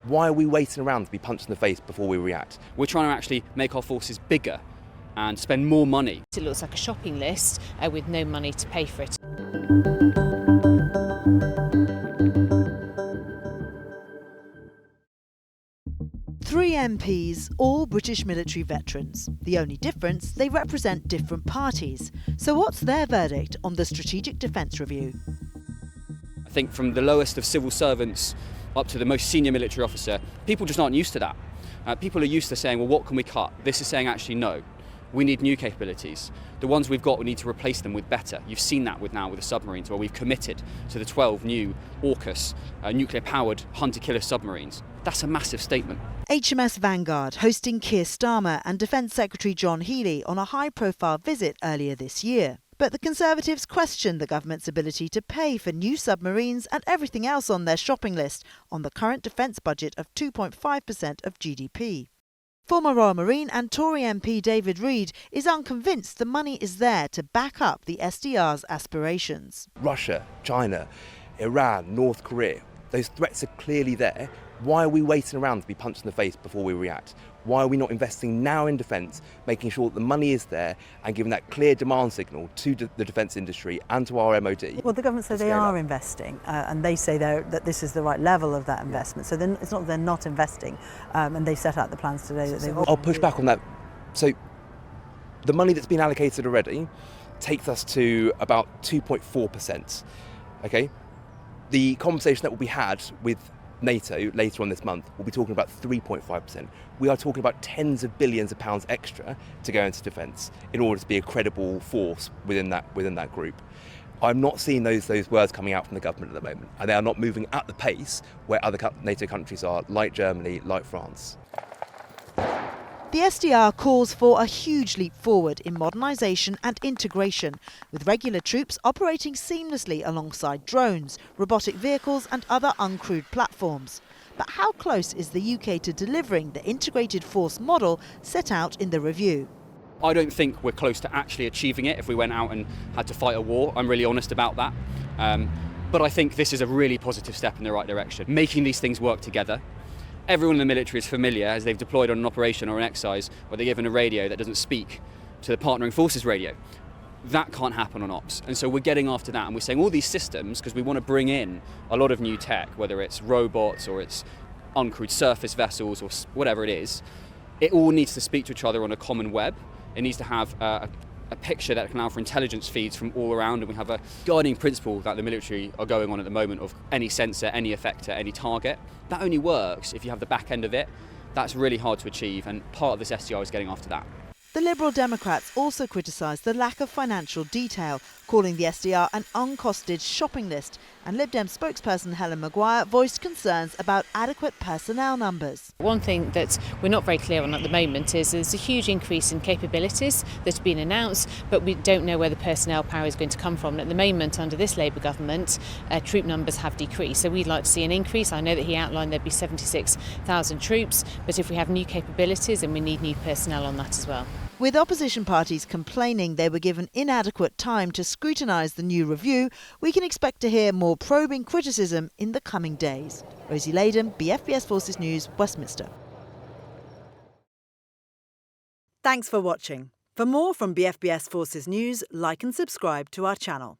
Why are we waiting around to be punched in the face before we react? We're trying to actually make our forces bigger and spend more money. It looks like a shopping list with no money to pay for it. Three MPs, all British military veterans. The only difference, they represent different parties. So what's their verdict on the Strategic Defence Review? I think from the lowest of civil servants up to the most senior military officer, people just aren't used to that. People are used to saying, well, what can we cut? This is saying actually no. We need new capabilities. The ones we've got, we need to replace them with better. You've seen that with the submarines, where we've committed to the 12 new AUKUS nuclear-powered hunter-killer submarines. That's a massive statement. HMS Vanguard hosting Keir Starmer and Defence Secretary John Healey on a high-profile visit earlier this year. But the Conservatives questioned the government's ability to pay for new submarines and everything else on their shopping list on the current defence budget of 2.5% of GDP. Former Royal Marine and Tory MP David Reid is unconvinced the money is there to back up the SDR's aspirations. Russia, China, Iran, North Korea, those threats are clearly there. Why are we waiting around to be punched in the face before we react? Why are we not investing now in defence, making sure that the money is there and giving that clear demand signal to the defence industry and to our MOD? Well, the government say they are investing and they say that this is the right level of that investment. So then it's not that they're not investing and they've set out the plans today that they will. I'll push back on that. So the money that's been allocated already takes us to about 2.4%. Okay? The conversation that will be had with NATO later on this month will be talking about 3.5%. We are talking about tens of billions of pounds extra to go into defence in order to be a credible force within that group. I'm not seeing those words coming out from the government at the moment, and they are not moving at the pace where other NATO countries are, like Germany, like France. The SDR calls for a huge leap forward in modernisation and integration, with regular troops operating seamlessly alongside drones, robotic vehicles and other uncrewed platforms. But how close is the UK to delivering the integrated force model set out in the review? I don't think we're close to actually achieving it if we went out and had to fight a war. I'm really honest about that. But I think this is a really positive step in the right direction, making these things work together. Everyone in the military is familiar, as they've deployed on an operation or an exercise, where they're given a radio that doesn't speak to the partnering forces radio. That can't happen on ops. And so we're getting after that, and we're saying all these systems, because we want to bring in a lot of new tech, whether it's robots or it's uncrewed surface vessels or whatever it is, it all needs to speak to each other on a common web. It needs to have a picture that can allow for intelligence feeds from all around, and we have a guiding principle that the military are going on at the moment of any sensor, any effector, any target. That only works if you have the back end of it. That's really hard to achieve, and part of this SDR is getting after that. The Liberal Democrats also criticised the lack of financial detail, calling the SDR an uncosted shopping list, and Lib Dem spokesperson Helen Maguire voiced concerns about adequate personnel numbers. One thing that we're not very clear on at the moment is there's a huge increase in capabilities that have been announced, but we don't know where the personnel power is going to come from. And at the moment, under this Labour government, troop numbers have decreased. So we'd like to see an increase. I know that he outlined there'd be 76,000 troops, but if we have new capabilities, then we need new personnel on that as well. With opposition parties complaining they were given inadequate time to scrutinise the new review, we can expect to hear more probing criticism in the coming days. Rosie Laden, BFBS Forces News, Westminster. Thanks for watching. For more from BFBS Forces News, like and subscribe to our channel.